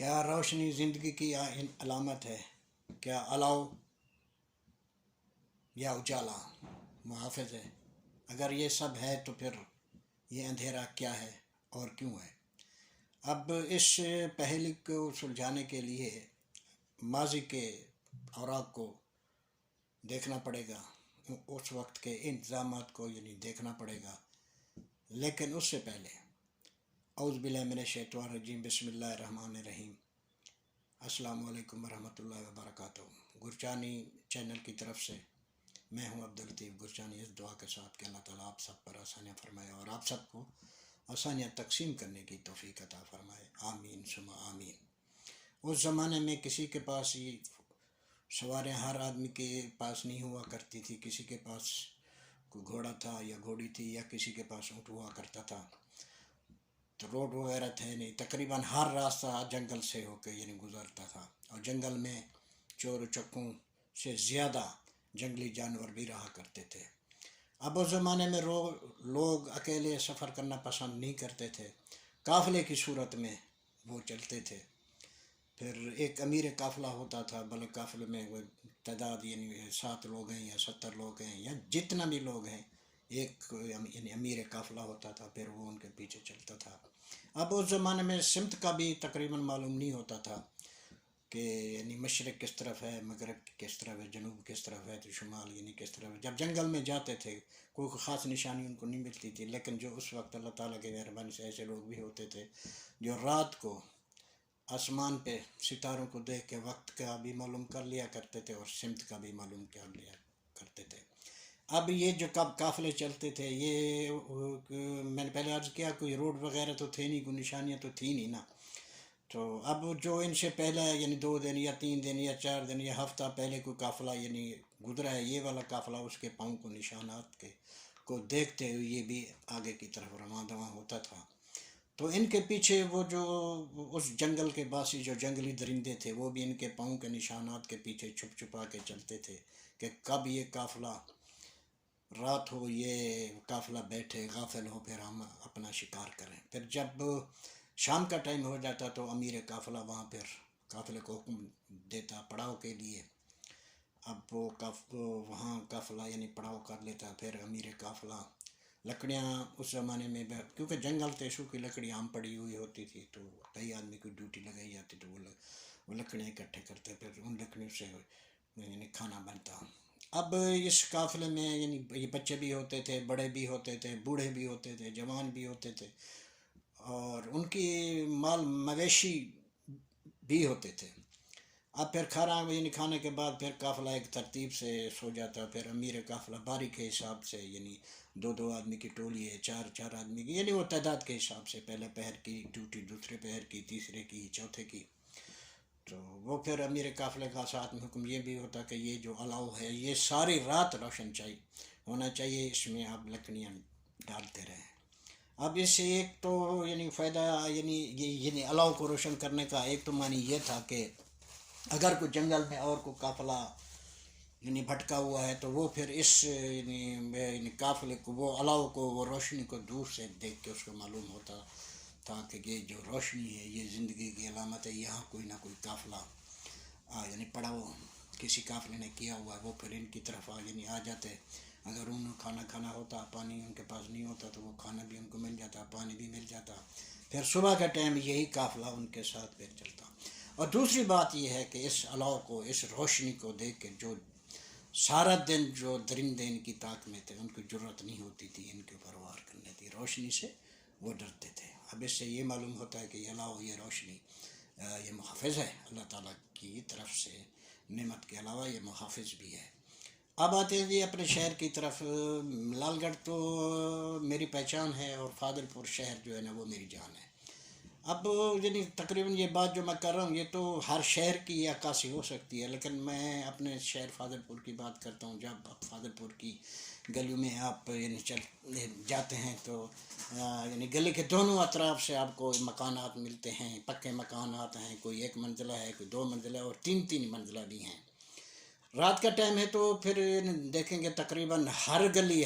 کیا روشنی زندگی کی علامت ہے؟ کیا الاؤ یا اجالا محافظ ہے؟ اگر یہ سب ہے تو پھر یہ اندھیرا کیا ہے اور کیوں ہے؟ اب اس پہلے کو سلجھانے کے لیے ماضی کے اوراق کو دیکھنا پڑے گا، اس وقت کے انتظامات کو دیکھنا پڑے گا، لیکن اس سے پہلے اعوذ باللہ من الشیطان الرجیم، بسم اللہ الرحمن الرحیم، السلام علیکم ورحمۃ اللہ وبرکاتہ۔ گرچانی چینل کی طرف سے میں ہوں عبداللطیف گرچانی، اس دعا کے ساتھ کہ اللہ تعالیٰ آپ سب پر آسانیاں فرمائے اور آپ سب کو آسانیاں تقسیم کرنے کی توفیق عطا فرمائے، آمین ثم آمین۔ اس زمانے میں کسی کے پاس یہ سواریں ہر آدمی کے پاس نہیں ہوا کرتی تھی، کسی کے پاس کوئی گھوڑا تھا یا گھوڑی تھی، یا کسی کے پاس اونٹ ہوا کرتا تھا، تو روڈ وغیرہ تھے نہیں، تقریباً ہر راستہ جنگل سے ہو کے گزرتا تھا، اور جنگل میں چور و چکوں سے زیادہ جنگلی جانور بھی رہا کرتے تھے۔ اب اس زمانے میں لوگ اکیلے سفر کرنا پسند نہیں کرتے تھے، قافلے کی صورت میں وہ چلتے تھے۔ پھر ایک امیر قافلہ ہوتا تھا، بلکہ قافلے میں وہ تعداد 7 لوگ ہیں یا 70 لوگ ہیں یا جتنا بھی لوگ ہیں، ایک امیر قافلہ ہوتا تھا، پھر وہ ان کے پیچھے چلتا تھا۔ اب اس زمانے میں سمت کا بھی تقریباً معلوم نہیں ہوتا تھا کہ مشرق کس طرف ہے، مغرب کس طرف ہے، جنوب کس طرف ہے، تو شمال کس طرف ہے۔ جب جنگل میں جاتے تھے کوئی خاص نشانی ان کو نہیں ملتی تھی، لیکن جو اس وقت اللہ تعالیٰ کی مہربانی سے ایسے لوگ بھی ہوتے تھے جو رات کو آسمان پہ ستاروں کو دیکھ کے وقت کا بھی معلوم کر لیا کرتے تھے اور سمت کا بھی معلوم کر لیا کرتے تھے۔ اب یہ جو قافلے چلتے تھے، یہ میں نے پہلے عرض کیا کوئی روڈ وغیرہ تو تھے نہیں، کوئی نشانیاں تو تھی نہیں نا، تو اب جو ان سے پہلے 2 دن یا 3 دن یا 4 دن یا ہفتہ پہلے کوئی قافلہ گزرا ہے، یہ والا قافلہ، اس کے پاؤں کو نشانات کے کو دیکھتے ہوئے یہ بھی آگے کی طرف رواں دواں ہوتا تھا۔ تو ان کے پیچھے وہ جو اس جنگل کے باسی جو جنگلی درندے تھے، وہ بھی ان کے پاؤں کے نشانات کے پیچھے چھپ چھپا کے چلتے تھے کہ کب یہ قافلہ رات ہو، یہ قافلہ بیٹھے غافل ہو، پھر ہم اپنا شکار کریں۔ پھر جب شام کا ٹائم ہو جاتا تو امیر قافلہ وہاں پھر قافلے کو حکم دیتا پڑاؤ کے لیے۔ اب وہ وہاں قافلہ پڑاؤ کر لیتا، پھر امیر قافلہ لکڑیاں اس زمانے میں کیونکہ جنگل تھے، سوکھی لکڑیاں عام پڑی ہوئی ہوتی تھی، تو کئی آدمی کو ڈیوٹی لگائی جاتی، تو وہ لکڑیاں اکٹھے کرتے، پھر ان لکڑیوں سے کھانا بنتا۔ اب اس قافلے میں یہ بچے بھی ہوتے تھے، بڑے بھی ہوتے تھے، بوڑھے بھی ہوتے تھے، جوان بھی ہوتے تھے، اور ان کی مال مویشی بھی ہوتے تھے۔ اب پھر کھانے کے بعد پھر قافلہ ایک ترتیب سے سو جاتا، پھر امیر قافلہ باری کے حساب سے 2 آدمی کی ٹولی ہے، 4 آدمی کی، وہ تعداد کے حساب سے پہلے پہر کی ڈیوٹی، دوسرے پہر کی، تیسرے کی، چوتھے کی، تو وہ پھر امیر قافلے کا ساتھ میں حکم یہ بھی ہوتا کہ یہ جو الاؤ ہے یہ ساری رات روشن ہونا چاہیے، اس میں آپ لکڑیاں ڈالتے رہیں۔ اب اس سے ایک تو فائدہ الاؤ کو روشن کرنے کا ایک تو معنی یہ تھا کہ اگر کوئی جنگل میں اور کوئی قافلہ بھٹکا ہوا ہے تو وہ پھر اس قافلے کو، وہ الاؤ کو، وہ روشنی کو دور سے دیکھ کے اس کو معلوم ہوتا تھا کہ یہ جو روشنی ہے یہ زندگی کی علامت ہے، یہاں کوئی نہ کوئی قافلہ پڑاؤ کسی قافلے نے کیا ہوا ہے، وہ پھر ان کی طرف آ جاتے۔ اگر انہوں کھانا ہوتا، پانی ان کے پاس نہیں ہوتا، تو وہ کھانا بھی ان کو مل جاتا، پانی بھی مل جاتا، پھر صبح کا ٹائم یہی قافلہ ان کے ساتھ پھر چلتا۔ اور دوسری بات یہ ہے کہ اس الاؤ کو، اس روشنی کو دیکھ کے جو سارا دن جو درندے ان کی طاق میں تھے، ان کی جرات نہیں ہوتی تھی ان کے اوپر وار کرنے کی، روشنی سے وہ ڈرتے تھے۔ اب اس سے یہ معلوم ہوتا ہے کہ یہ الاؤ، یہ روشنی، یہ محافظ ہے اللہ تعالیٰ کی طرف سے، نعمت کے علاوہ یہ محافظ بھی ہے۔ اب آتے ہیں جی اپنے شہر کی طرف۔ لال گڑھ تو میری پہچان ہے، اور فاضل پور شہر جو ہے نا وہ میری جان ہے۔ اب تقریباً یہ بات جو میں کر رہا ہوں یہ تو ہر شہر کی عکاسی ہو سکتی ہے، لیکن میں اپنے شہر فاضل پور کی بات کرتا ہوں۔ جب آپ فاضل پور کی گلیوں میں آپ جاتے ہیں تو گلی کے دونوں اطراف سے آپ کو مکانات ملتے ہیں، پکے مکانات ہیں، کوئی 1 منزلہ ہے، کوئی 2 منزلہ اور 3 منزلہ بھی ہیں۔ رات کا ٹائم ہے تو پھر دیکھیں گے تقریباً ہر گلی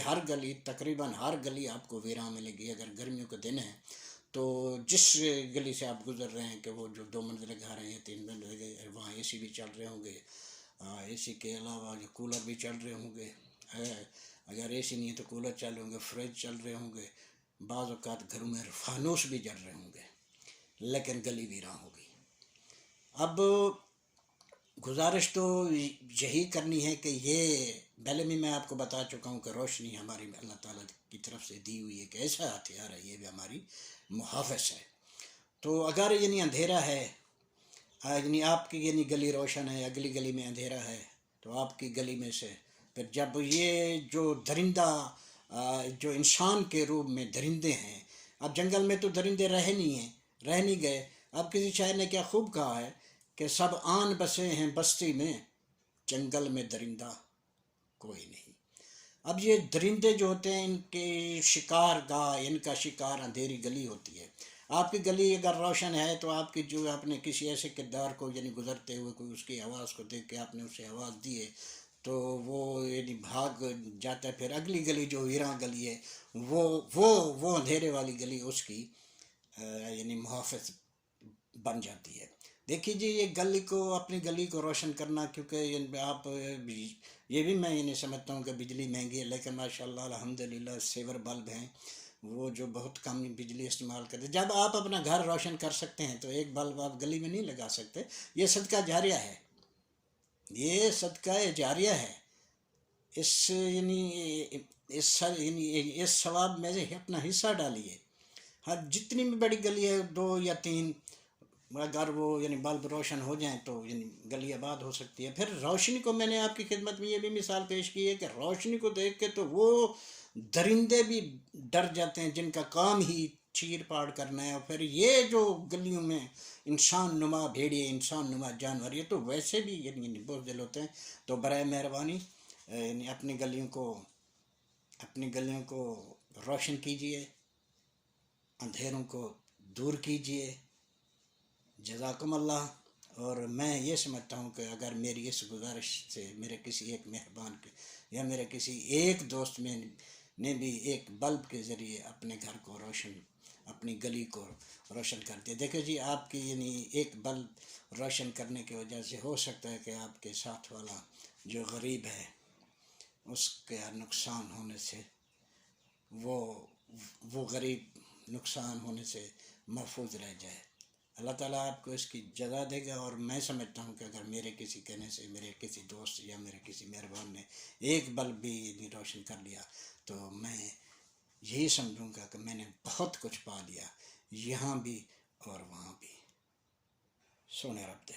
آپ کو ویراں ملے گی۔ اگر گرمیوں کے دن ہیں تو جس گلی سے آپ گزر رہے ہیں کہ وہ جو 2 منزلے گھر ہیں یا 3 منزلے، وہاں اے سی بھی چل رہے ہوں گے، اے سی کے علاوہ جو کولر بھی چل رہے ہوں گے، اگر اے سی نہیں ہے تو کولر چل رہے ہوں گے، فریج چل رہے ہوں گے، بعض اوقات گھروں میں فانوس بھی جل رہے ہوں گے، لیکن گلی ویراں ہوگی۔ اب گزارش تو یہی کرنی ہے کہ یہ پہلے بھی میں آپ کو بتا چکا ہوں کہ روشنی ہماری اللہ تعالیٰ کی طرف سے دی ہوئی ایک ایسا ہتھیار ہے، یہ بھی ہماری محافظ ہے۔ تو اگر یعنی اندھیرا ہے، یعنی آپ کی یعنی گلی روشن ہے، اگلی گلی میں اندھیرا ہے، تو آپ کی گلی میں سے پھر جب یہ جو درندہ جو انسان کے روپ میں درندے ہیں، اب جنگل میں تو درندے رہ نہیں گئے۔ اب کسی شاعر نے کیا خوب کہا ہے کہ سب آن بسے ہیں بستی میں، جنگل میں درندہ کوئی نہیں۔ اب یہ درندے جو ہوتے ہیں، ان کے شکار گاہ، ان کا شکار اندھیری گلی ہوتی ہے۔ آپ کی گلی اگر روشن ہے تو آپ کی جو آپ نے کسی ایسے کردار کو یعنی گزرتے ہوئے کوئی اس کی آواز کو دیکھ کے آپ نے اسے آواز دی ہے تو وہ یعنی بھاگ جاتا ہے، پھر اگلی گلی جو ویراں گلی ہے وہ اندھیرے والی گلی اس کی یعنی محافظ بن جاتی ہے۔ دیکھیے جی، یہ گلی کو اپنی گلی کو روشن کرنا، کیونکہ آپ یہ بھی میں یہ نہیں سمجھتا ہوں کہ بجلی مہنگی ہے، لیکن ماشاءاللہ الحمدللہ سیور بلب ہیں وہ جو بہت کم بجلی استعمال کرتے۔ جب آپ اپنا گھر روشن کر سکتے ہیں تو ایک بلب آپ گلی میں نہیں لگا سکتے، یہ صدقہ جاریہ ہے، یہ صدقہ جاریہ ہے۔ اس یعنی اس ثواب میں سے اپنا حصہ ڈالیے۔ ہر جتنی بھی بڑی گلی ہے، 2 یا 3، اگر وہ یعنی بلب روشن ہو جائیں تو یعنی گلی آباد ہو سکتی ہے۔ پھر روشنی کو میں نے آپ کی خدمت میں یہ بھی مثال پیش کی ہے کہ روشنی کو دیکھ کے تو وہ درندے بھی ڈر جاتے ہیں جن کا کام ہی چیر پاڑ کرنا ہے، اور پھر یہ جو گلیوں میں انسان نما بھیڑیے، انسان نما جانور، یہ تو ویسے بھی یعنی بزدل ہوتے ہیں۔ تو برائے مہربانی یعنی اپنی گلیوں کو روشن کیجیے، اندھیروں کو دور کیجیے۔ جزاکم اللہ۔ اور میں یہ سمجھتا ہوں کہ اگر میری اس گزارش سے میرے کسی ایک مہربان کے یا میرے کسی ایک دوست میں نے بھی ایک بلب کے ذریعے اپنے گھر کو روشن، اپنی گلی کو روشن کر دیا، دیکھیں جی آپ کی یعنی ایک بلب روشن کرنے کی وجہ سے ہو سکتا ہے کہ آپ کے ساتھ والا جو غریب ہے اس کا نقصان ہونے سے وہ غریب نقصان ہونے سے محفوظ رہ جائے۔ اللہ تعالیٰ آپ کو اس کی جزا دے گا۔ اور میں سمجھتا ہوں کہ اگر میرے کسی کہنے سے میرے کسی دوست یا میرے کسی مہربان نے ایک بلب بھی روشن کر لیا تو میں یہی سمجھوں گا کہ میں نے بہت کچھ پا لیا، یہاں بھی اور وہاں بھی۔ سونے رب دے۔